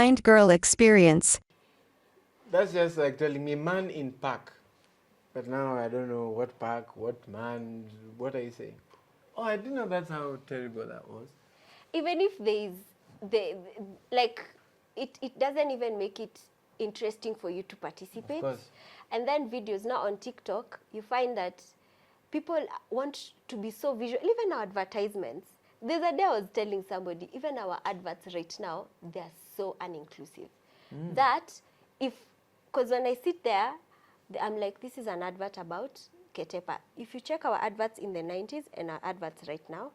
blind girl experience. That's just like telling me man in park. But now I don't know what park, what man, what are you saying? Oh, I didn't know that's how terrible that was. Even if it doesn't even make it interesting for you to participate. Of course. And then videos now on TikTok, you find that people want to be so visual. Even our advertisements. The other day I was telling somebody, even our adverts right now, they're so uninclusive. That because when I sit there, I'm like, this is an advert about Ketepa. If you check our adverts in the 90s and our adverts right now,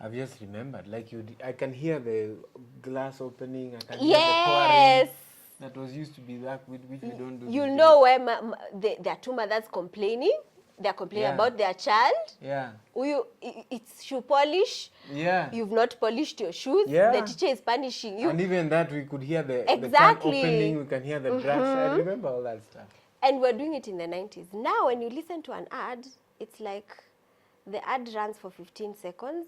I've just remembered, like I can hear the glass opening, I can yes, hear the pouring. That was used to be that which we don't do. You know where there are two mothers complaining. They're complaining about their child. Yeah. It's shoe polish. Yeah. You've not polished your shoes. Yeah. The teacher is punishing you. And even that, we could hear the can opening, we can hear the brush. I remember all that stuff. And we're doing it in the 90s. Now, when you listen to an ad, it's like the ad runs for 15 seconds.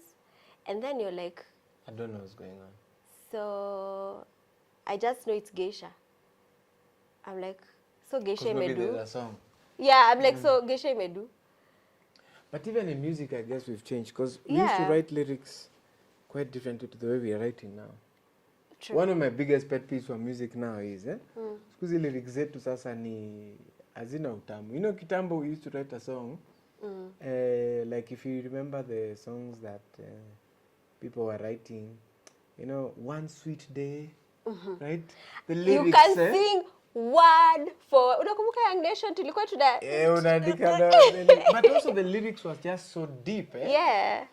And then you're like, I don't know what's going on. So, I just know it's geisha. I'm like, so geisha maybe medu. there's a song. Yeah, I'm like, so geisha medu. But even in music, I guess we've changed. Because we used to write lyrics quite differently to the way we are writing now. True. One of my biggest pet peeves for music now is, siku hizi lyrics zetu sasa ni hazina utamu. You know, kitambo we used to write a song. Like if you remember the songs that people were writing, you know, One Sweet Day, right? The lyrics, you can sing word for unakumbuka Young Nation tulikuwa unaandika but also the lyrics was just so deep,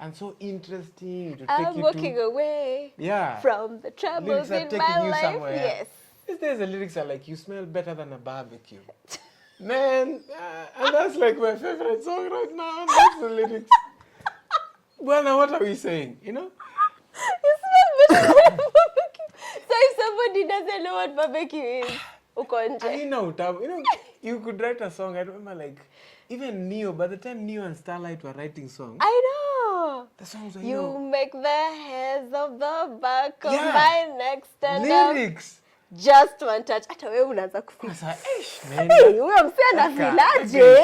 and so interesting to I'm take you walking away from the troubles in my life. Somewhere. Yes. These days the lyrics are like, you smell better than a barbecue. Man, and that's like my favorite song right now. That's the lyrics. Well, now what are we saying? You know? You smell better than a barbecue. So if somebody doesn't know what barbecue is, you know, you could write a song. I remember, like, even Neo, by the time Neo and Starlight were writing songs. I know. The songs are, you make the hairs of the back of my neck stand up. Lyrics. Just one touch. Hata wewe unaanza kufikiria. Huyo msee anafilaje?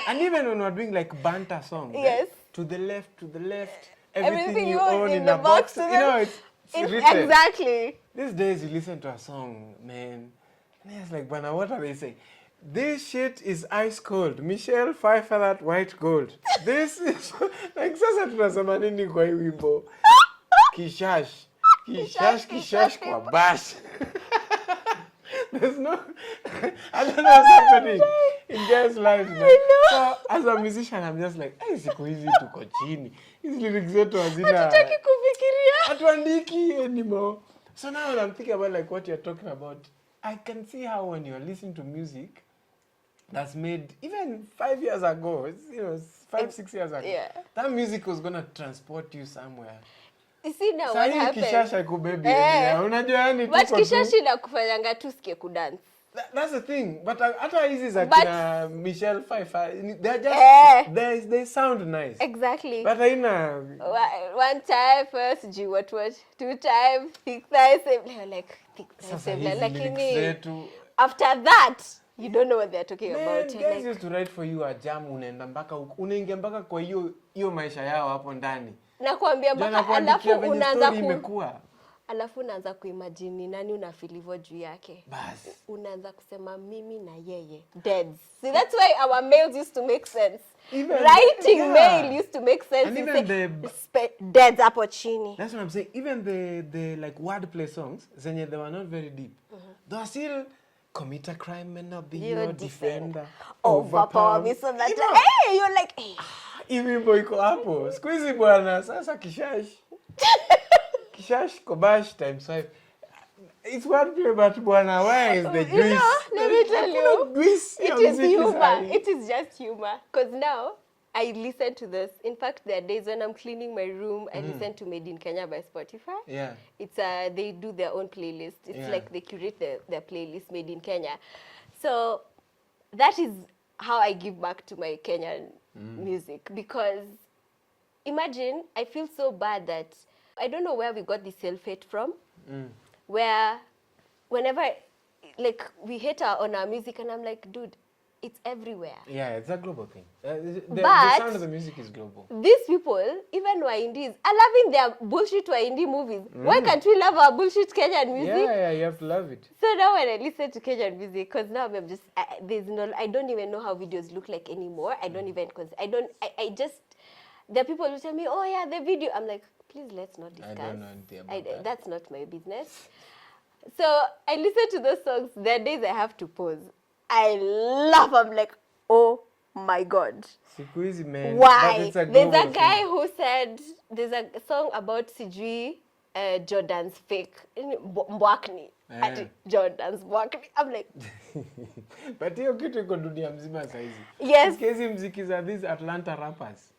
And even when we're doing like banter songs. Yes. Right? To the left, everything you own in a box. You know, it's written. Exactly. These days you listen to a song, man, and it's like, Bana, what are they saying? This shit is ice cold. Michelle Pfeiffer that white gold. This is like sasa tunasema nini kwa hii wimbo? Kishash kwa bash. There's no, I don't know what's happening in guys' lives, man. So as a musician, I'm just like, hey, siku hizi tuko chini. Hizi lyrics zetu hazina. Hatutaki kufikiria. Hatuandiki anymore. So now when I'm thinking about like what you're talking about, I can see how when you're listening to music that's made even 5 years ago, you know, 5-6 years ago, that music was gonna transport you somewhere. You see now what happened? Kishasha kubebe. Unajua yani but kishashi na kufanyanga tu sikie kudance. That's the thing. But hata hizi za kina Michelle Pfeiffer, they're just they sound nice. Exactly. But haina one time first G what 2 times thick thighs like thick thighs like after that you don't know what they're talking about. Guys like, used to write for you a jam unaingia mpaka kwa hiyo maisha yao hapo ndani. Nakwambia mpaka alafu unaanza kuimagine nani unafeel hivyo juu yake. Bas. Unaanza kusema mimi na yeye. Deads. See, that's why our mails used to make sense. Even, writing mail used to make sense. And even deads hapo chini. That's what I'm saying. Even the like wordplay songs, zenye they were not very deep. They are still commit a crime and not be your defender. Overpower me so that hey, you're like hey. Hivi boy iko hapo. Siku hizi bwana sasa kishash. Kishash kobash times 5. It's wordplay, but bwana, where is the juice? Let me tell you. It is humor. It is just humor. Because now I listen to this. In fact, there are days when I'm cleaning my room, I listen to Made in Kenya by Spotify. Yeah. It's they do their own playlist. It's like they curate their playlist Made in Kenya. So that is how I give back to my Kenyan music. Because imagine, I feel so bad that I don't know where we got this self-hate from. where whenever like we hate on our music, and I'm like, dude, it's everywhere. Yeah, it's a global thing. The But sound of the music is global. These people, even Wahindies, are loving their bullshit Wahindi movies. Why can't we love our bullshit Kenyan music? Yeah, you have to love it. So now when I listen to Kenyan music, because now I'm just, I don't even know how videos look like anymore. I don't even, because I just, there are people who tell me, oh yeah, the video. I'm like, please, let's not discuss. I don't know anything about that. That's not my business. So I listen to those songs. There are days I have to pause. I laugh. I'm like, oh my God. Siku hizi, man. Why? There's a guy who said, there's a song about Sijui, Jordan's fake, Mbwakni. Jordan's Mbwakni. I'm like... But hiyo kitu iko dunia mzima saizi. Yes. Kezi mziki za these Atlanta rappers.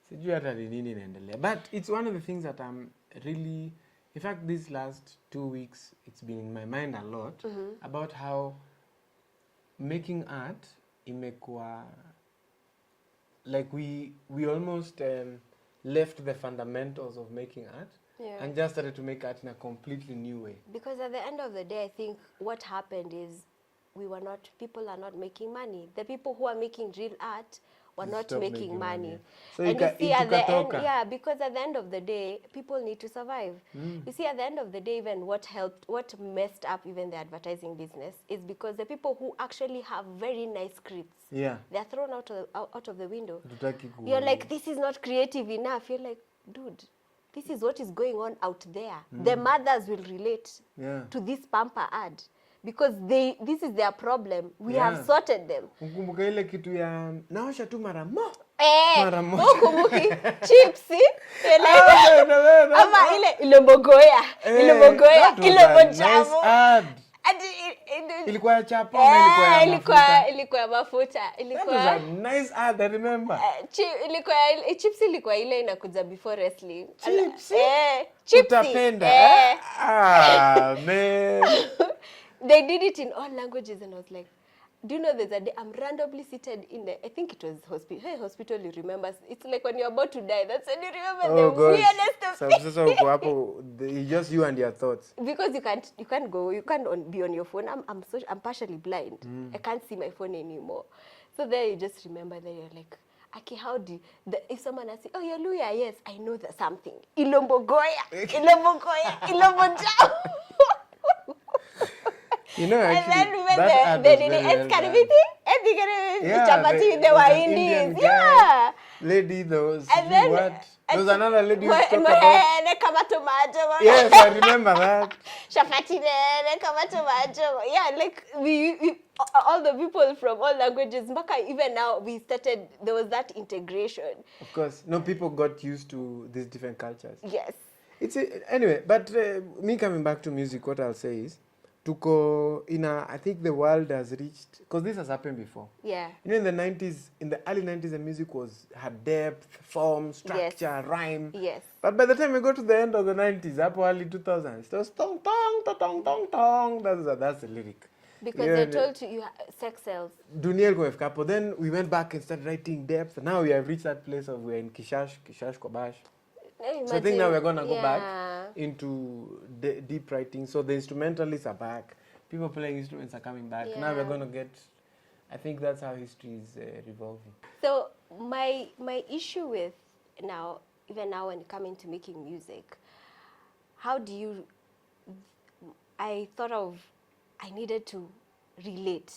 Sijui hata ni nini inaendelea. But it's one of the things that I'm really... In fact, these last 2 weeks, it's been in my mind a lot about how making art imekuwa... Like we almost left the fundamentals of making art and just started to make art in a completely new way. Because at the end of the day, I think what happened is people are not making money. The people who are making real art were not making money. So and you see at the end, because at the end of the day, people need to survive. You see, at the end of the day, even what messed up even the advertising business is because the people who actually have very nice scripts, they're thrown out of the window. You're like, this is not creative enough. You're like, dude, this is what is going on out there. The mothers will relate to this pamper ad. Because this is their problem. We have sorted them. Ukumbuka ile kitu ya naosha tu mara moja. Ukumbuki chipsi. Ama ile mbogoya. Ile mojamu. Ilikuwa ya chapo ama ilikuwa ya mafuta. That was a nice ad, I remember. Chips ilikuwa ile inakuja before wrestling. Chipsi. Utapenda. Man. They did it in all languages, and I was like, do you know there's a day I'm randomly seated in I think it was hospital, you remember? It's like when you're about to die, that's when you remember the weirdest of things. So just you and your thoughts. Because you can't be on your phone. I'm partially blind. I can't see my phone anymore. So there you just remember that you're like, okay, how do if someone asks, oh, you're Luya, yes, I know that something. Ilombogoya. You know, actually, and then chapati with the Wahindies. Yeah. Lady, those. And then what? There was another lady who talked about. Yes, I remember that. Yeah, like we all the people from all languages. Even now, there was that integration. Of course, no, people got used to these different cultures. Yes. Anyway, but me coming back to music, what I'll say is, I think the world has reached, because this has happened before. Yeah. You know, in the early 90s, the music had depth, form, structure, rhyme. Yes. But by the time we go to the end of the 90s, up early 2000s, it was tong, tong, tong, tong, tong. That's the lyric. Because they told you sex sells. Dunia ilikuwa imefika hapo. Then we went back and started writing depth. Now we have reached that place of we're in Kishash Kobash. So I think now we're going to go back into deep writing. So the instrumentalists are back. People playing instruments are coming back. Now we're going to get... I think that's how history is revolving. So my issue with now, even now when coming to making music, how do you... I needed to relate.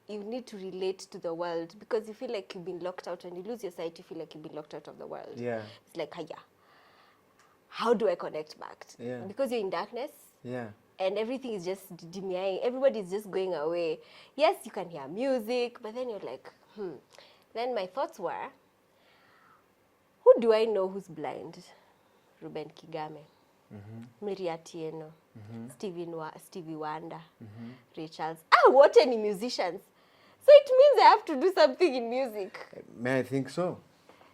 You need to relate to the world because you feel like you've been locked out. When you lose your sight, you feel like you've been locked out of the world. Yeah. It's like, how do I connect back? Yeah. Because you're in darkness. Yeah. And everything is just dimming. Everybody's just going away. Yes, you can hear music, but then you're like, Then my thoughts were, who do I know who's blind? Ruben Kigame. Mary Atieno, Stevie Wonder, Ray Charles. What any musicians? So it means I have to do something in music. May I think so?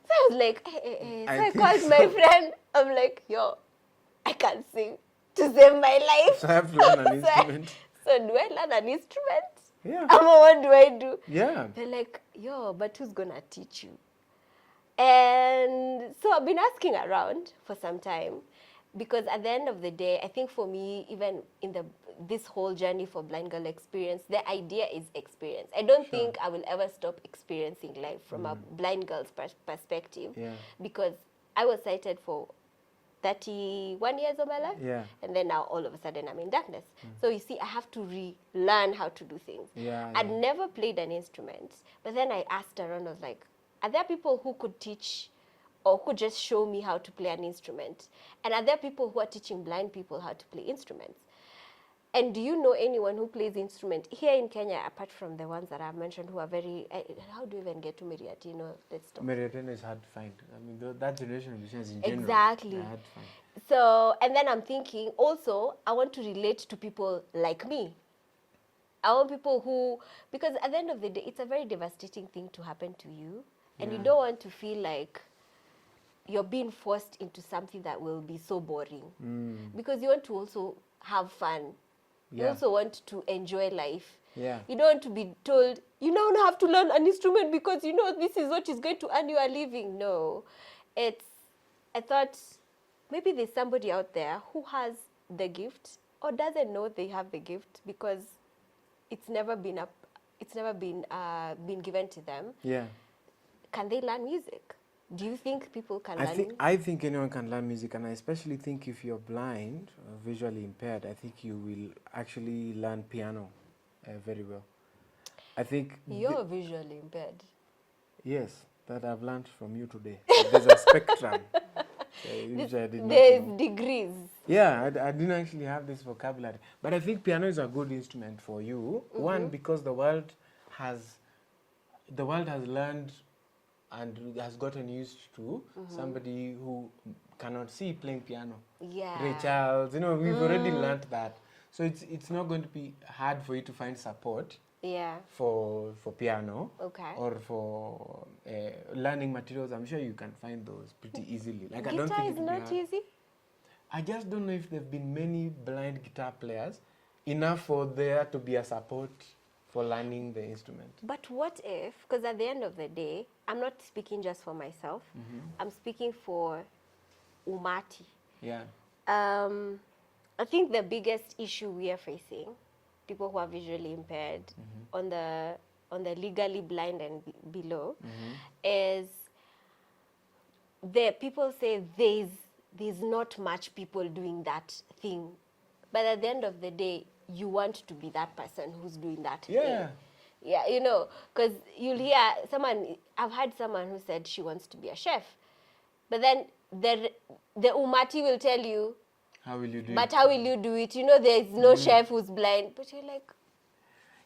So I was like, So I called my friend. I'm like, yo, I can't sing to save my life. So I have to learn an instrument. So do I learn an instrument? Yeah. What do I do? Yeah. They're like, yo, but who's gonna teach you? And so I've been asking around for some time. because at the end of the day, I think for me, even in this whole journey for Blind Girl Experience, the idea is experience. I don't think I will ever stop experiencing life from a blind girl's perspective, because I was sighted for 31 years of my life, and then now all of a sudden I'm in darkness. So you see, I have to relearn how to do things. I'd never played an instrument, but then I asked around, I was like, are there people who could teach or could just show me how to play an instrument? And are there people who are teaching blind people how to play instruments? And do you know anyone who plays instrument here in Kenya, apart from the ones that I've mentioned, who are very, how do you even get to Meriatino? Let's talk. Meriatino is hard to find. I mean, that generation of musicians in general, exactly. hard to find. So, and then I'm thinking, also, I want to relate to people like me. I want people who, because at the end of the day, it's a very devastating thing to happen to you. And you don't want to feel like you're being forced into something that will be so boring. Because you want to also have fun. You also want to enjoy life. You don't want to be told, you now have to learn an instrument because you know this is what is going to earn you a living. No. I thought maybe there's somebody out there who has the gift or doesn't know they have the gift because it's never been given to them. Can they learn music? Do you think people can learn music? I think anyone can learn music, and I especially think if you're blind or visually impaired, I think you will actually learn piano very well. I think... You're visually impaired. Yes, that I've learned from you today. There's a spectrum. There's degrees. Yeah, I didn't actually have this vocabulary. But I think piano is a good instrument for you. One, because the world has learned and has gotten used to somebody who cannot see playing piano. Ray Charles, you know, we've already learned that. So it's not going to be hard for you to find support for piano or for learning materials. I'm sure you can find those pretty easily. Like, I don't think is not easy? I just don't know if there have been many blind guitar players enough for there to be a support for learning the instrument. But what if, because at the end of the day, I'm not speaking just for myself, I'm speaking for Umati. I think the biggest issue we are facing, people who are visually impaired, on the legally blind and below, is people say there's not much people doing that thing. But at the end of the day, you want to be that person who's doing that thing. Yeah, you know, because you'll hear I've had someone who said she wants to be a chef. But then the Umati will tell you, how will you do it? But how will you do it? You know, there's no chef who's blind. But you're like...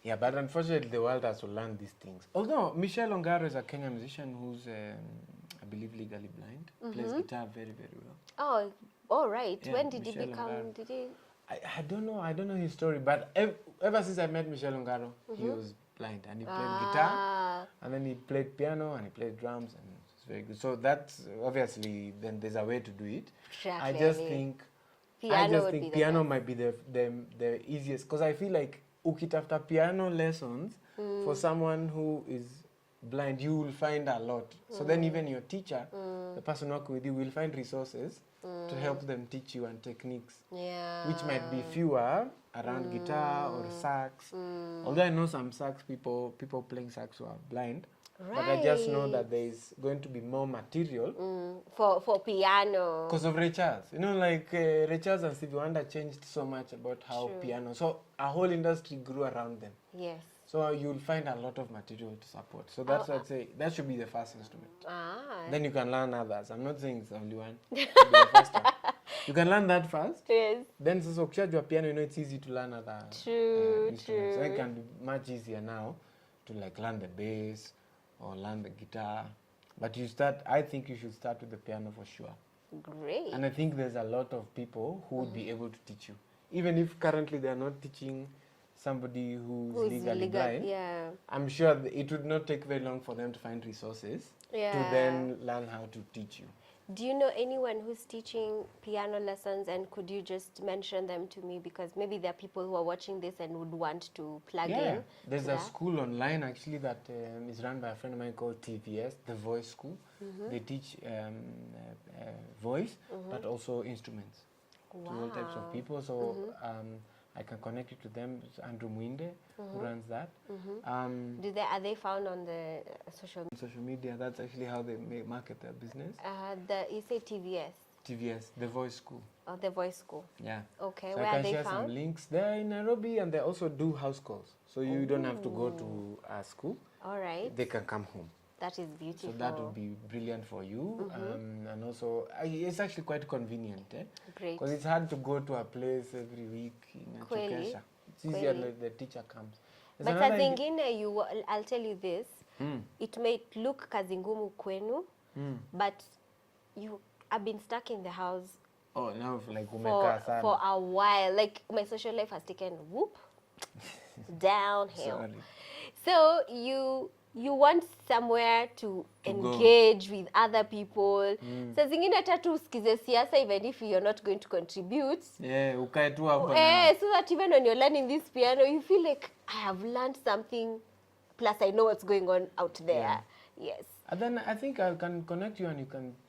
Yeah, but unfortunately, the world has to learn these things. Although, Michelle Ongaro is a Kenyan musician who's, I believe, legally blind. Plays guitar very, very well. Oh, all right. Yeah, when did Michelle he become... Ongaro. Did he... I don't know. I don't know his story. But ever since I met Michelle Ongaro, he was blind. And he played guitar. And then he played piano. And he played drums. And it's very good. So that's, obviously, then there's a way to do it. I just think... Piano might be the easiest, because I feel like ukitafuta piano lessons for someone who is blind, you will find a lot. So then even your teacher, the person working with you, will find resources to help them teach you and techniques, which might be fewer around guitar or sax. Although I know some sax people playing sax who are blind. But I just know that there is going to be more material for piano. Because of Ray Charles. You know, like Ray Charles and Stevie Wonder changed so much about how piano. So a whole industry grew around them. Yes. So you'll find a lot of material to support. So that's what I'd say. That should be the first instrument. Then you can learn others. I'm not saying it's the only one. It should be the first one. You can learn that first. Yes. Then so ukishajua piano, you know, it's easy to learn other instruments. So it can be much easier now to like learn the bass or learn the guitar. But I think you should start with the piano for sure. Great. And I think there's a lot of people who would be able to teach you. Even if currently they're not teaching somebody who's legally blind, I'm sure it would not take very long for them to find resources to then learn how to teach you. Do you know anyone who's teaching piano lessons, and could you just mention them to me? Because maybe there are people who are watching this and would want to plug in. There's a school online actually that is run by a friend of mine called TVS, the Voice School. They teach voice, but also instruments. to all types of people. So I can connect you to them. It's Andrew Mwinde who runs that. Are they found on the Social media, that's actually how they market their business. You say TVS? TVS, The Voice School. Oh, The Voice School. Yeah. Okay, so where I can are they share found? some links. They're in Nairobi, and they also do house calls. So you don't have to go to a school. All right. They can come home. That is beautiful. So that would be brilliant for you. And also, it's actually quite convenient. Great. Because it's hard to go to a place every week in Chukesha. It's easier like the teacher comes. But saa zingine, I'll tell you this. It may look kazi ngumu kwenu, but you have been stuck in the house now like for a while. Like my social life has taken whoop downhill. Sorry. So you want somewhere to engage with other people. Saa zingine hata tu usikize siasa even if you're not going to contribute. Yeah, ukae tu hapo. So that even when you're learning this piano, you feel like I have learned something, plus I know what's going on out there. Yeah. Yes. And then I think I can connect you, and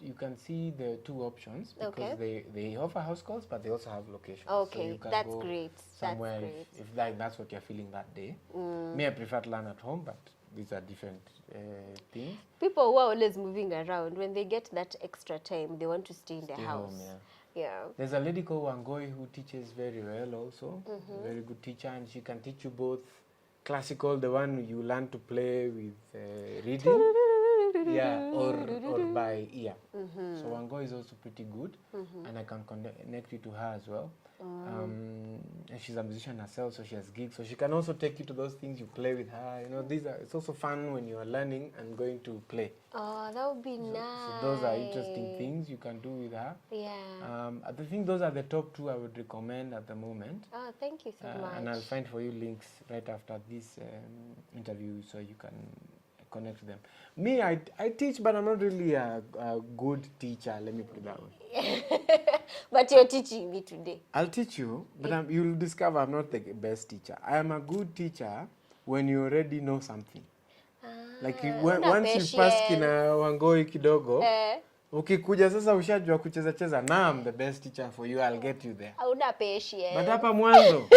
you can see the two options, because they offer house calls, but they also have locations. Okay, so you can that's go great. Somewhere That's great. if like that's what you're feeling that day. Me, I prefer to learn at home, but these are different things. People who are always moving around, when they get that extra time, they want to stay in their house. Home, yeah. There's a lady called Wangoi who teaches very well also. A very good teacher, and she can teach you both classical, the one you learn to play with reading. Yeah, or by ear. So Wangoi is also pretty good, and I can connect you to her as well. And she's a musician herself, so she has gigs, so she can also take you to those things. You play with her. It's also fun when you are learning and going to play. Oh, that would be nice. So those are interesting things you can do with her. Yeah. I think those are the top two I would recommend at the moment. Oh, thank you so much. And I'll find for you links right after this interview, so you can connect to them. Me, I teach, but I'm not really a good teacher. Let me put it that way. But you're teaching me today. I'll teach you, but you'll discover I'm not the best teacher. I am a good teacher when you already know something. Like once you pass kina Wangoi kidogo, ukikuja sasa ushajua kucheza. Now I'm the best teacher for you. I'll get you there. Hauna patience. But hapa mwanzo,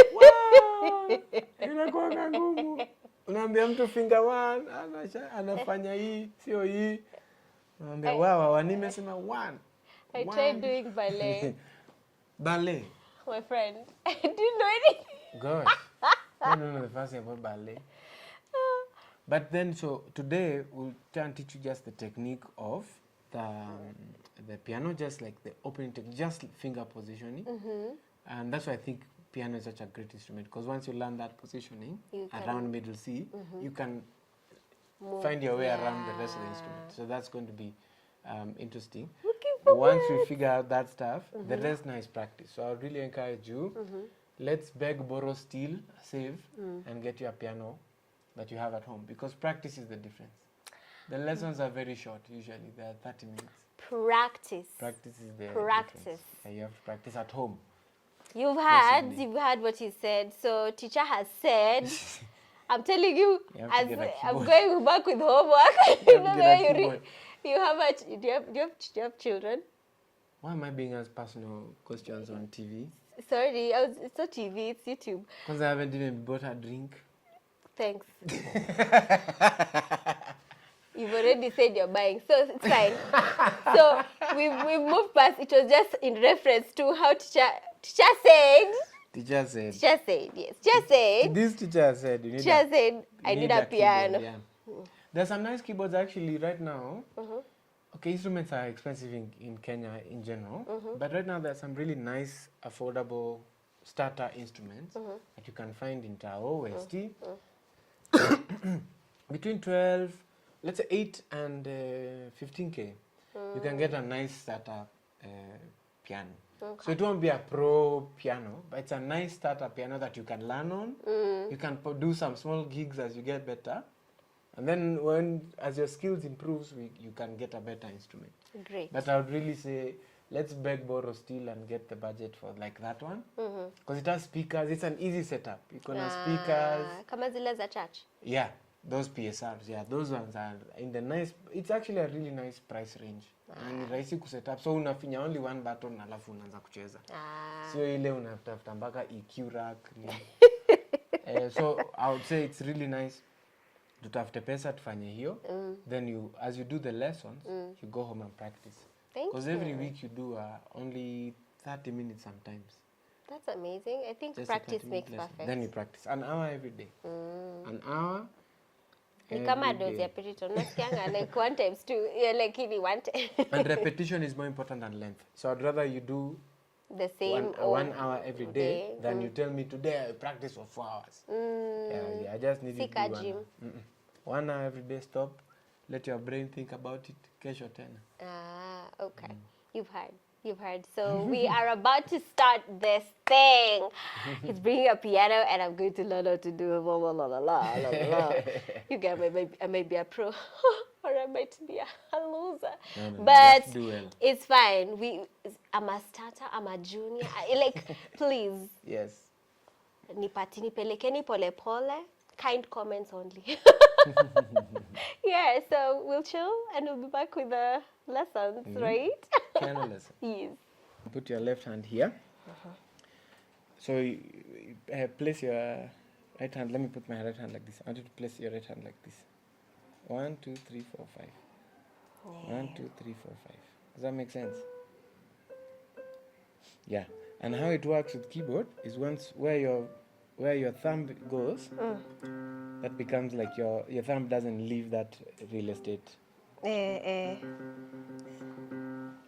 inakuwa ngumu. Unaambia mtu finger one, anafanya hii, sio hii. Unaambia nimesema one. I tried doing ballet. Ballet? My friend, I didn't know anything. Gosh, I don't know the first thing about ballet. But then, so today we'll try and teach you just the technique of the piano, just like the opening technique, just finger positioning. And that's why I think piano is such a great instrument, because once you learn that positioning around middle C, you can find your way around the rest of the instrument. So that's going to be interesting. Once we figure out that stuff, the rest now is practice. So I would really encourage you, let's beg, borrow, steal, save, and get your piano that you have at home, because practice is the difference. The lessons are very short, usually. They're 30 minutes. Practice. Practice is the Practice. difference. And you have to practice at home. You've heard what he said. So teacher has said, I'm telling you, as I'm going back with homework. You have children? Why am I being asked personal questions on TV? Sorry, it's not TV, it's YouTube. Because I haven't even bought a drink. Thanks. You've already said you're buying, so it's fine. So we've moved past. It was just in reference to how teacher said. Teacher said. Teacher said, yes. Teacher said. This teacher said, teacher said, I need a piano. Keyboard, yeah. There's some nice keyboards actually right now. Okay, instruments are expensive in Kenya in general, but right now there's some really nice, affordable starter instruments that you can find in Tao, West. Between 12, let's say 8 and 15K, you can get a nice starter piano. So it won't be a pro piano, but it's a nice starter piano that you can learn on. You can do some small gigs as you get better. And then as your skills improves, you can get a better instrument. Great. But I would really say, let's beg, borrow, steal, and get the budget for like that one. Because it has speakers. It's an easy setup. You can have speakers. Kama zile za church. Yeah, those PSRs. Yeah, those ones are in the nice. It's actually a really nice price range. Ni rahisi kuset up. So unafinya only one button alafu unaanza kucheza. Sio ile unatafuta mpaka EQ rack. So I would say it's really nice. Tutafute pesa tufanye hiyo. Then as you do the lessons, you go home and practice. Because every week you do only 30 minutes sometimes. That's amazing. I think Just practice makes perfect. Then you practice an hour every day. An hour. Ni kama dose ya perito. Nasikianga like 1 times 2. Yeah, like ili 1 time. And repetition is more important than length. So I'd rather you do the same 1 hour every day than you tell me today I practice for 4 hours. Yeah, I just need you to do gym. 1 hour every day. Stop. Let your brain think about it. Kesho tena. Okay. You've heard. So we are about to start this thing. He's bringing a piano and I'm going to learn how to do la la la la la la. You guys, I may be a pro or I might be a loser. No, but do well. It's fine. I'm a starter, I'm a junior. Please. Yes. Nipelekeni pole pole. Kind comments only. Yeah, so we'll chill and we'll be back with the lessons, right? Piano lesson. Yes. Put your left hand here. So you place your right hand. Let me put my right hand like this. I want you to place your right hand like this. 1, 2, 3, 4, 5. 1, 2, 3, 4, 5. Does that make sense? Yeah. And how it works with keyboard is once where your thumb goes, that becomes like your thumb doesn't leave that real estate.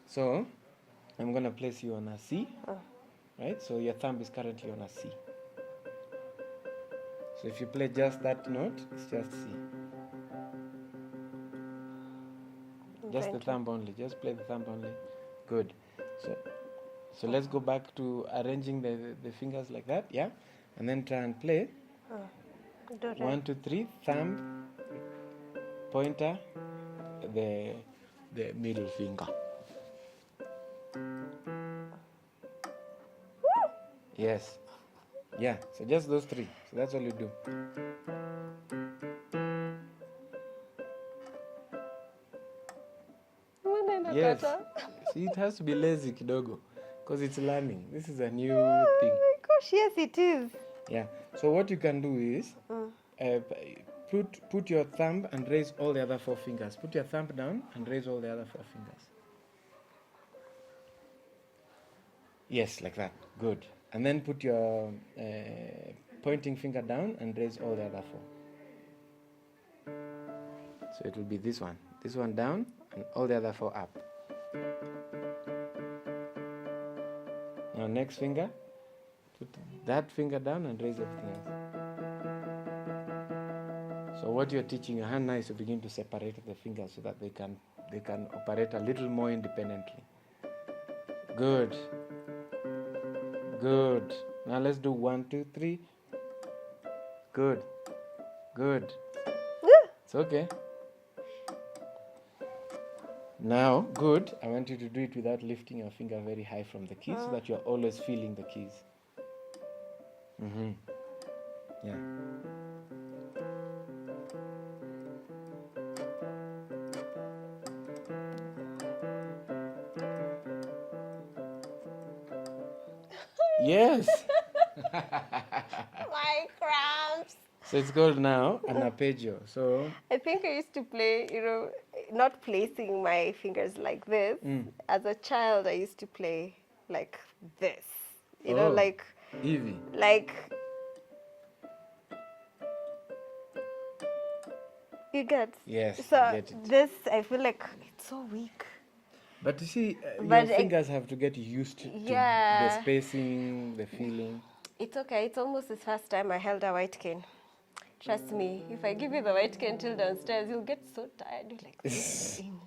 So I'm gonna place you on a C, right? So your thumb is currently on a C. So if you play just that note, it's just C. Just the thumb only. Just play the thumb only. Good. So let's go back to arranging the fingers like that, yeah? And then try and play. 1, 2, 3, thumb, pointer, the middle finger. Yes. Yeah, so just those 3. So that's all you do. Yes. See, it has to be lazy kidogo because it's learning. This is a new thing. Oh my gosh, yes it is. Yeah. So what you can do is put your thumb and raise all the other 4 fingers. Put your thumb down and raise all the other 4 fingers. Yes, like that. Good. And then put your pointing finger down and raise all the other 4. So it will be this one. This one down and all the other 4 up. Now next finger. Put that finger down and raise everything else. So what you're teaching your hand now is to begin to separate the fingers so that they can operate a little more independently. Good. Good. Now let's do 1, 2, 3. Good. Good. It's okay. Now, good. I want you to do it without lifting your finger very high from the keys so that you're always feeling the keys. Yeah. Yes. My cramps. So it's called now an arpeggio. So I think I used to play, not placing my fingers like this. As a child, I used to play like this. Like Evie. Like you get. Yes. So I get it. this, I feel like it's so weak. But you see, But your fingers have to get used to the spacing, the feeling. It's okay. It's almost the first time I held a white cane. Trust me, if I give you the white cane till downstairs, you'll get so tired. You're like, this thing.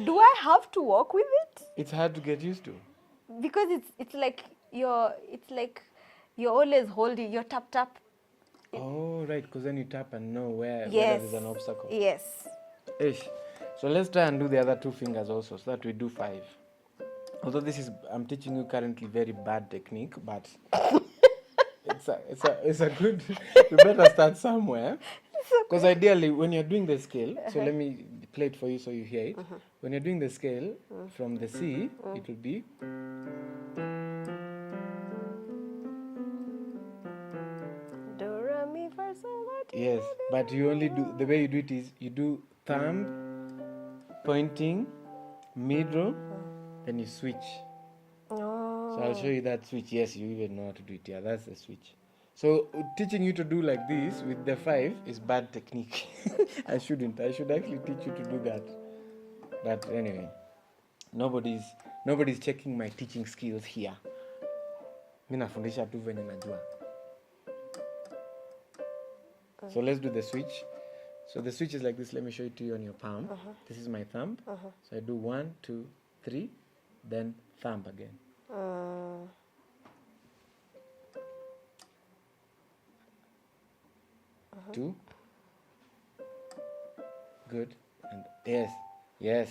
Do I have to walk with it? It's hard to get used to. Because it's like you're always holding, you're tap. Oh, right, because then you tap and know whether Yes. there's an obstacle. Yes. Ish. So let's try and do the other 2 fingers also, so that we do 5. Although I'm teaching you currently very bad technique, but it's a good. You better start somewhere, because ideally when you're doing the scale. So let me play it for you so you hear it. When you're doing the scale from the C, it will be. Do, re, mi, fa, sol, la, ti, Yes, do, do. but you only do, the way you do it is you do thumb, pointing, middle, then you switch. Oh. So I'll show you that switch. Yes, you even know how to do it. Yeah, that's the switch. So teaching you to do like this with the 5 is bad technique. I shouldn't. I should actually teach you to do that. But anyway, nobody's checking my teaching skills here. Mimi nafundisha tu venye najua. So let's do the switch. So the switch is like this. Let me show it to you on your palm. This is my thumb. So I do 1, 2, 3, then thumb again. 2. Good. And yes.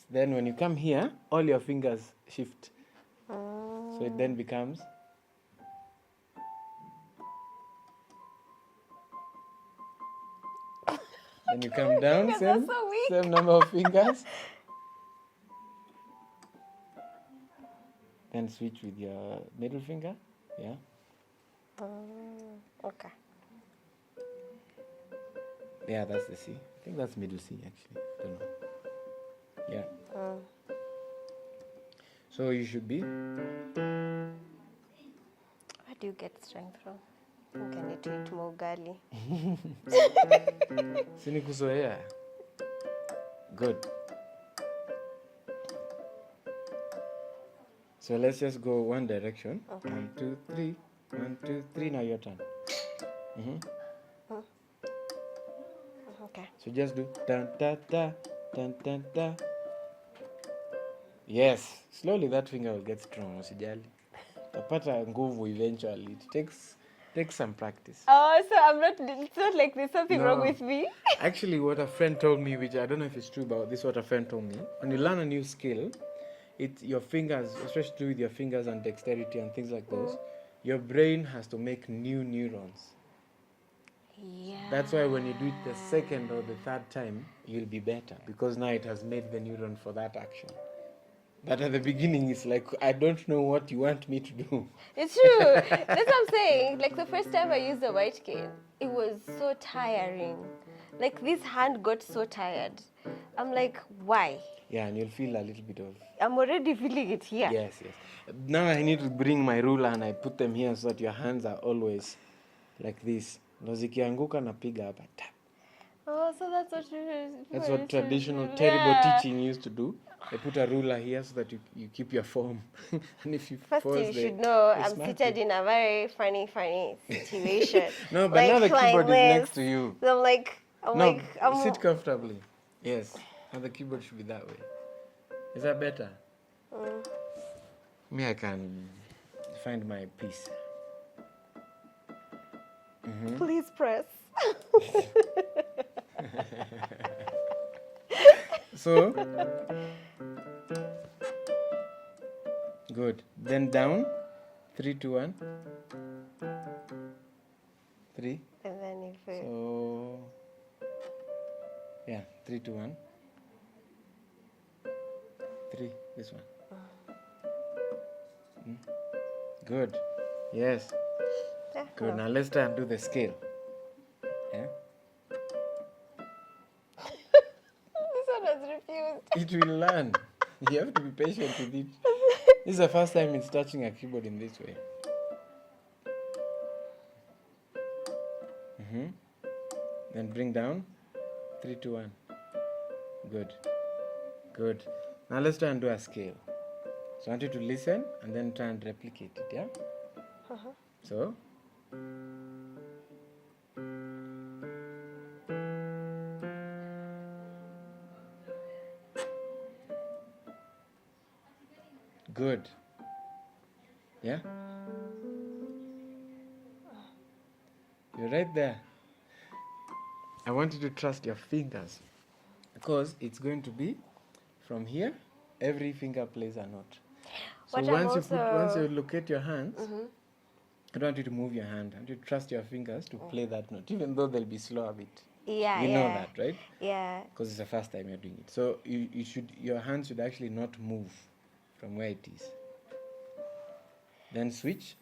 Then when you come here, all your fingers shift. So it then becomes. Then you come down, same number of fingers. Then switch with your middle finger. Yeah. Okay. Yeah, that's the C. I think that's middle C actually. Don't know. Yeah. So you should be. Where do you get strength from? I think I need to eat more ugali. Sinikuzoea. Good. So let's just go one direction. Okay. 1, 2, 3. 1, 2, 3. Now your turn. Okay. So just do dun da da dun dun da. Yes. Slowly that finger will get strong. Usijali. Utapata nguvu eventually. It takes some practice. Oh, so it's not like there's something wrong with me? Actually, what a friend told me, which I don't know if it's true, but this is what a friend told me. When you learn a new skill, your fingers, especially to do with your fingers and dexterity and things like those, your brain has to make new neurons. Yeah. That's why when you do it the second or the third time, you'll be better because now it has made the neuron for that action. But at the beginning, it's like, I don't know what you want me to do. It's true. That's what I'm saying. Like the first time I used the white cane, it was so tiring. Like this hand got so tired. I'm like, why? Yeah, and you'll feel a little bit of. I'm already feeling it here. Yes. Now I need to bring my ruler and I put them here so that your hands are always like this. Ndo zikianguka napiga hapa tap. Oh, so that's what traditional terrible teaching used to do. They put a ruler here so that you keep your form. And if you First, pause, you should know I'm seated in a very funny situation. No, but like, now the keyboard is next to you. So I'm sit comfortably. Yes, now the keyboard should be that way. Is that better? Me, I can find my peace. Please press. So, good. Then down, 3, 2, 1. 3. And then if it... So, yeah, 3, 2, 1. 3, this one. Good. Yes. Yeah. Good. Now let's try and do the scale. Yeah. This one has refused. It will learn. You have to be patient with it. This is the first time it's touching a keyboard in this way. Then bring down. 3, 2, 1. Good. Good. Now let's try and do a scale. So I want you to listen and then try and replicate it, yeah? So. Good. Yeah? You're right there. I want you to trust your fingers because it's going to be from here, every finger plays a note. So once you locate your hands, I don't want you to move your hand. I want you to trust your fingers to play that note, even though they'll be slow a bit. Yeah, You know yeah. that, right? Yeah. Because it's the first time you're doing it. So your hand should actually not move from where it is. Then switch.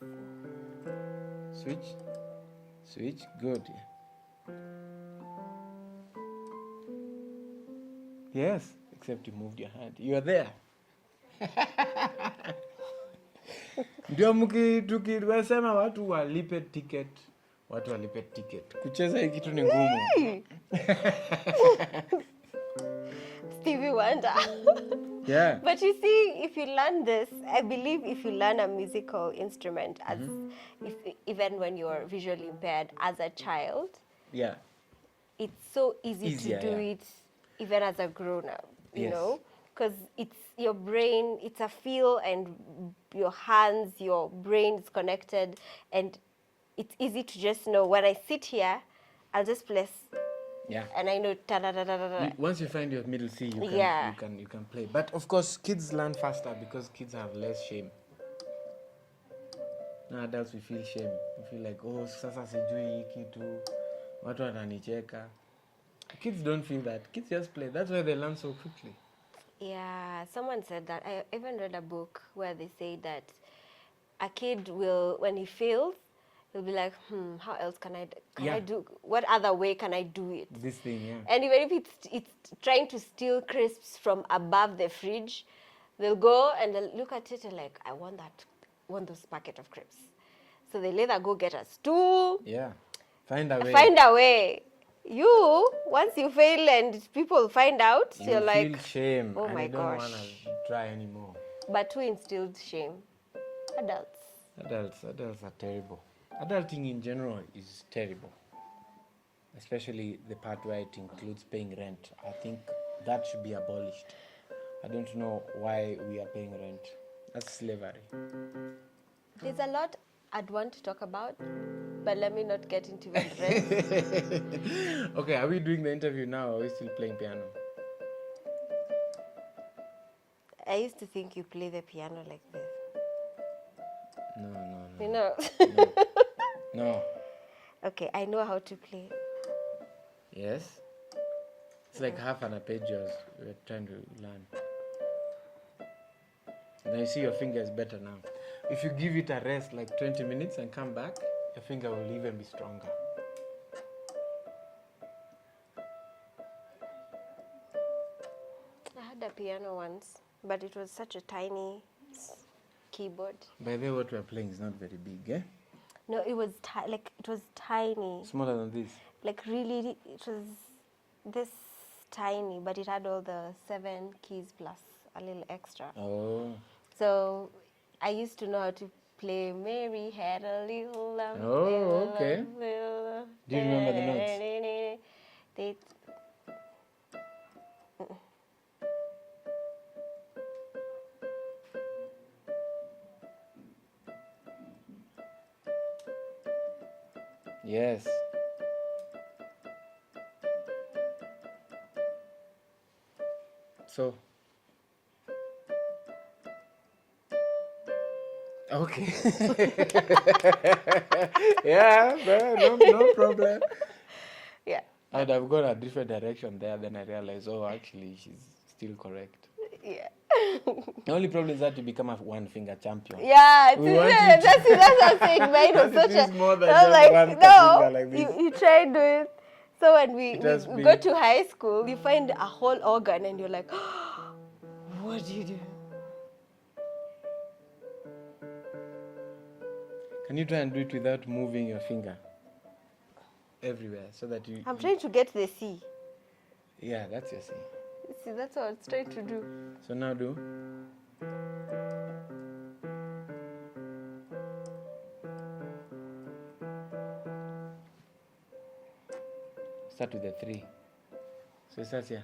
Switch. Good. Yes, except you moved your hand. You are there. Ndio tukisema watu walipe ticket. Kucheza hii kitu ni ngumu. Stevie Wonder. Yeah. But you see, if you learn this, I believe if you learn a musical instrument, as even when you're visually impaired as a child, Yeah. it's so easier to do yeah. it even as a grown-up, you Yes. know? Because it's your brain, it's a feel, and your hands, your brain is connected, and it's easy to just know when I sit here, I'll just press, Yeah. and I know ta-da-da-da-da-da. Once you find your middle C, you can play. But of course, kids learn faster because kids have less shame. Now adults, we feel shame. We feel like, oh, sasa sijui hii kitu, watu wananicheka. Kids don't feel that. Kids just play. That's why they learn so quickly. Yeah, someone said that. I even read a book where they say that a kid will, when he fails, he'll be like, how else can I do? What other way can I do it? This thing, yeah. And even if it's trying to steal crisps from above the fridge, they'll go and they'll look at it and like, I want those packet of crisps. So they'll either go get a stool. Yeah. Find a way. You, once you fail and people find out, you're like, feel shame. oh and my you don't gosh. want to try anymore. But who instilled shame? Adults. Adults are terrible. Adulting in general is terrible. Especially the part where it includes paying rent. I think that should be abolished. I don't know why we are paying rent. That's slavery. There's a lot I'd want to talk about, but let me not get into the rest. Okay, are we doing the interview now or are we still playing piano? I used to think you play the piano like this. No. You know? No. Okay, I know how to play. Yes? It's like half an arpeggios we're trying to learn. Now you see your finger is better now. If you give it a rest like 20 minutes and come back, your finger will even be stronger. I had a piano once, but it was such a tiny keyboard. By the way, what we're playing is not very big, eh? No, it was it was tiny. Smaller than this. Like really, it was this tiny, but it had all the 7 keys plus a little extra. Oh. So I used to know how to play Mary Had a Little Lamb. Oh, okay. Do you remember the notes? Yes. So. Okay. Yeah, no problem. Yeah. I'd have gone a different direction there, then I realized, oh, actually, she's still correct. Yeah. The only problem is that you become a one-finger champion. Yeah, We want you to- that's what I'm saying. Mine was That such it is a. more than I was just like, one no, finger like this. you try to do it. So when we has go been- to high school, you find a whole organ and you're like, what do you do? Can you try and do it without moving your finger everywhere so that you... I'm trying to get the C. Yeah, that's your C. See, that's what I was trying to do. So now do. Start with the 3. So it starts here.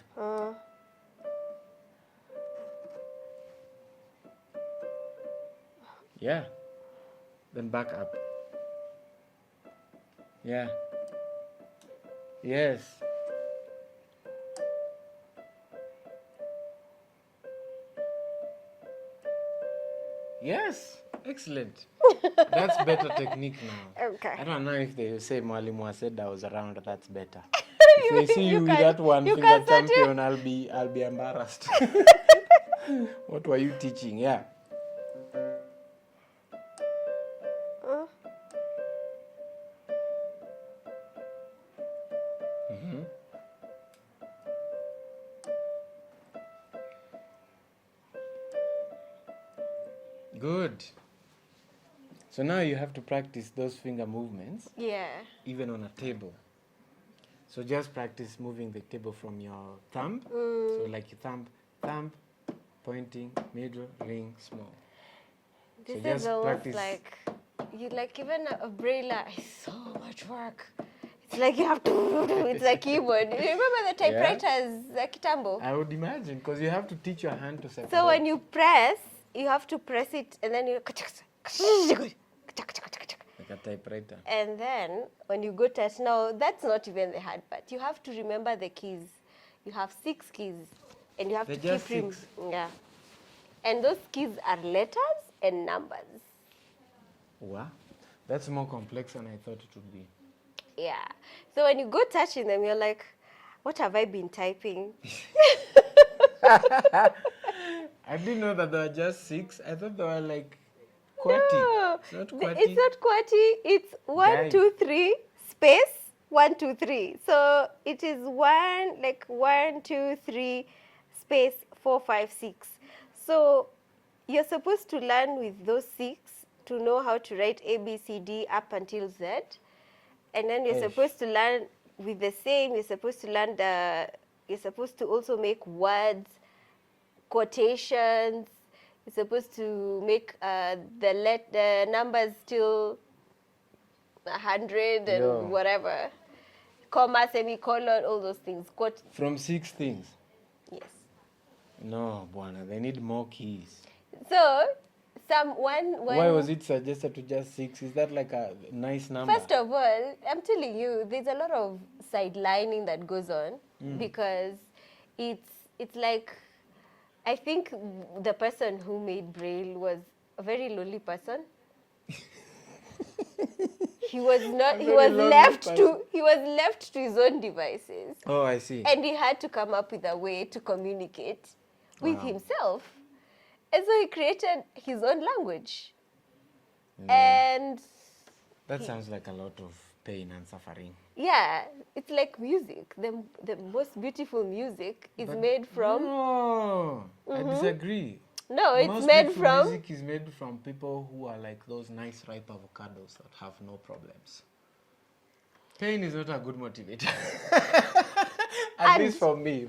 Yeah. Then back up. Yeah. Yes. Yes. Excellent. That's better technique now. Okay. I don't know if they say Mwalimu Aceda was around, that's better. If I see you with can- that one you finger can start champion, I'll be embarrassed. What were you teaching? Yeah. Good. So now you have to practice those finger movements Yeah. even on a table. So just practice moving the table from your thumb. So like your thumb, pointing, middle, ring, small. This So is just almost practice. like you like even a braille is so much work. It's like you have to. It's a keyboard. You remember the typewriters, the kitambo? I would imagine, because you have to teach your hand to separate. So when you press, you have to press it, and then you. Like a typewriter. And then when you go touch, now that's not even the hard part. You have to remember the keys. You have 6 keys, and you have They're to just keep 6? Yeah. And those keys are letters and numbers. Wow. That's more complex than I thought it would be. Yeah. So when you go touching them, you're like, what have I been typing? I didn't know that there were just 6. I thought they were like QWERTY. No, It's not QWERTY. it's not QWERTY. It's 1, Guide. 2, 3 space 1, 2, 3. So it is 1, 2, 3 space 4, 5, 6. So you're supposed to learn with those 6 to know how to write A, B, C, D up until Z. And then you're Ish. supposed to learn with the same. You're supposed to learn you're supposed to also make words, quotations. You're supposed to make the numbers till 100 and Yeah. whatever, comma, semicolon, all those things. Quote. From 6 things. Yes. No, Buana, they need more keys. So when Why was it suggested to just 6? Is that like a nice number? First of all, I'm telling you, there's a lot of sidelining that goes on because it's like, I think the person who made Braille was a very lonely person. He was not. He was left to his own devices, Oh, I see. and he had to come up with a way to communicate with Wow. himself, and so he created his own language. And That sounds like a lot of pain and suffering. yeah, it's like music. The most beautiful music is made from. No, I disagree. No, it's Most made beautiful from. music is made from people who are like those nice ripe avocados that have no problems. Pain is not a good motivator. At least for me.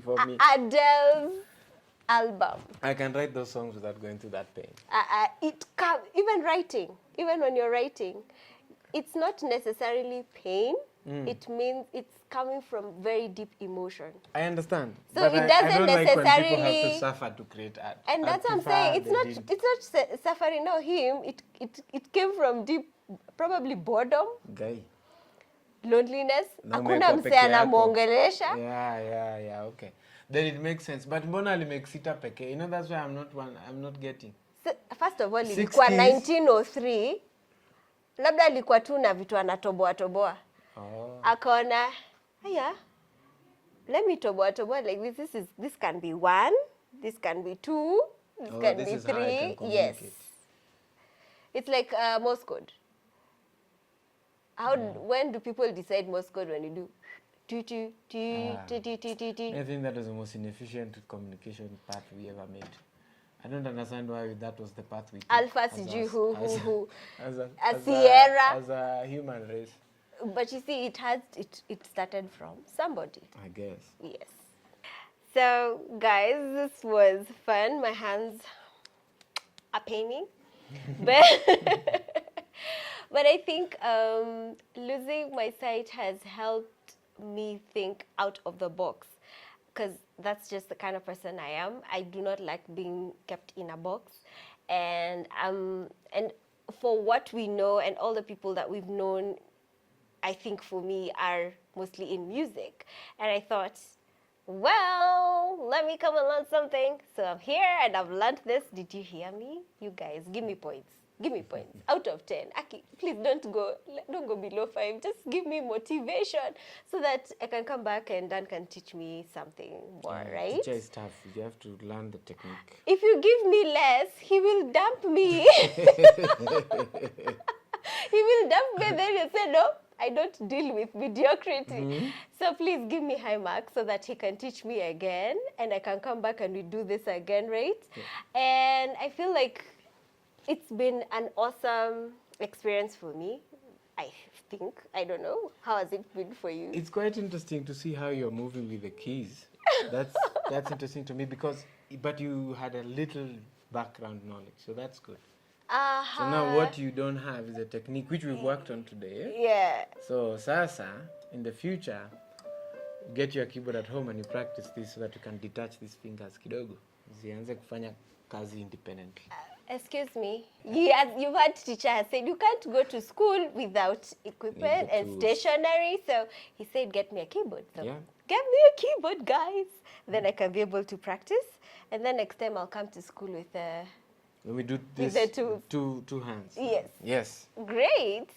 Adele's album. I can write those songs without going through that pain. Even when you're writing, it's not necessarily pain. It means it's coming from very deep emotion. I understand. So but it I doesn't don't like when people have necessarily- to suffer to create art. And I that's what I'm prefer saying. they didn't. It's not suffering. No, him. It came from deep, probably boredom, Guy. loneliness. Na Hakuna umekuwa msee peke yako. anamwongelesha. Yeah, okay. Then it makes sense. But mbona alimexita peke? You know, that's why I'm not getting. So, first of all, 60s. ilikuwa 1903. Labda alikuwa tu na vitu anatoboa. Oh. Akaona, haya, let me toboa like this. This can be 1, this can be 2, this can this be is how I 3. can Yes. communicate. It's like Morse code. When do people decide Morse code? When you do I think that was the most inefficient communication path we ever made. I don't understand why that was the path we took. Alpha as sijui us- who. as Sierra. as a human race, But you see, it started from somebody. I guess. Yes. So, guys, this was fun. My hands are paining. But I think losing my sight has helped me think out of the box, because that's just the kind of person I am. I do not like being kept in a box. And for what we know and all the people that we've known, I think for me are mostly in music. And I thought, well, let me come and learn something. So I'm here and I've learned this. Did you hear me? You guys, give me points. Give me points out of 10. Aki, please don't go below 5. Just give me motivation so that I can come back and Dan can teach me something more, right? Teacher is tough. You have to learn the technique. If you give me less, he will dump me. He will dump me, then you say, no, I don't deal with mediocrity. So please give me high marks so that he can teach me again and I can come back and we do this again, right? Yeah. And I feel like it's been an awesome experience for me, I think. I don't know. How has it been for you? It's quite interesting to see how you're moving with the keys. That's interesting to me but you had a little background knowledge, so that's good. So now what you don't have is a technique which we've worked on today. Yeah. So sasa, in the future, get your keyboard at home and you practice this so that you can detach these fingers kidogo. Zianze kufanya kazi independently. Excuse me. Yes, you've heard teacher has said you can't go to school without equipment and stationery. So he said, get me a keyboard. So get me a keyboard, guys. Then I can be able to practice. And then next time I'll come to school with when we do this, two hands. Yes. Yes. Great.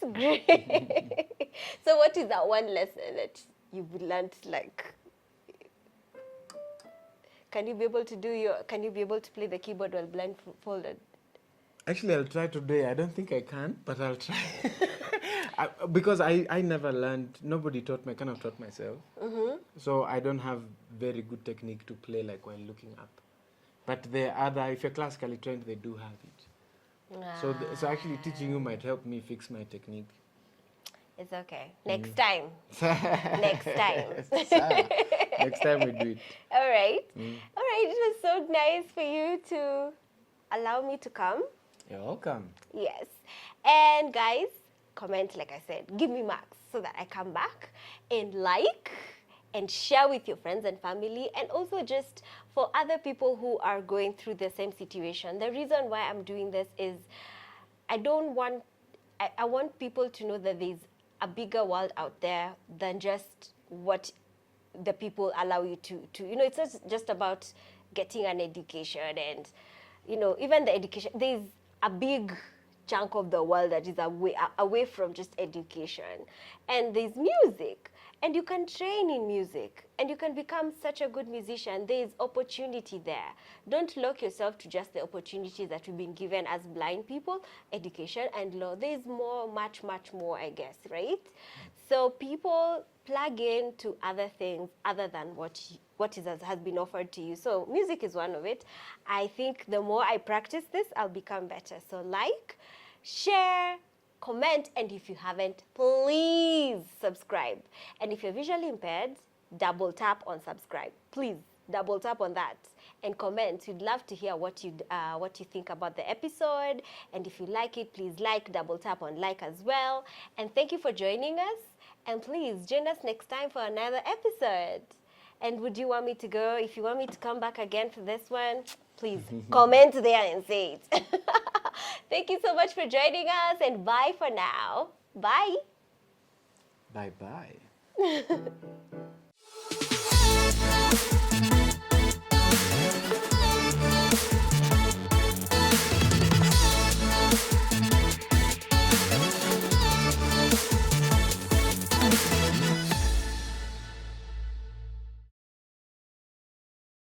So what is that one lesson that you've learned, like, can you be able to play the keyboard while blindfolded? Actually, I'll try today. I don't think I can, but I'll try. Because I never learned, nobody taught me, I kind of taught myself. So I don't have very good technique to play like while looking up. But if you're classically trained, they do have it. So actually teaching you might help me fix my technique. It's okay. Next time. Next time. Next time we do it. All right. All right. It was so nice for you to allow me to come. You're welcome. Yes. And guys, comment, like I said, give me marks so that I come back and like and share with your friends and family, and also just for other people who are going through the same situation. The reason why I'm doing this is I want people to know that there's a bigger world out there than just what the people allow you to it's not just about getting an education and, even the education. There's a big chunk of the world that is away from just education. And there's music. And you can train in music and you can become such a good musician. There is opportunity there. Don't lock yourself to just the opportunities that we've been given as blind people, education and law. There is much more, I guess, right? So people plug in to other things other than what has been offered to you. So music is one of it. I think the more I practice this, I'll become better. So like, share, comment, and if you haven't, please subscribe. And if you're visually impaired, double tap on subscribe. Please double tap on that and comment. We'd love to hear what you think about the episode. And if you like it, please double tap on like as well. And thank you for joining us. And please join us next time for another episode. And would you want me to go? If you want me to come back again for this one, please comment there and say it. Thank you so much for joining us, and bye for now. Bye. Bye-bye.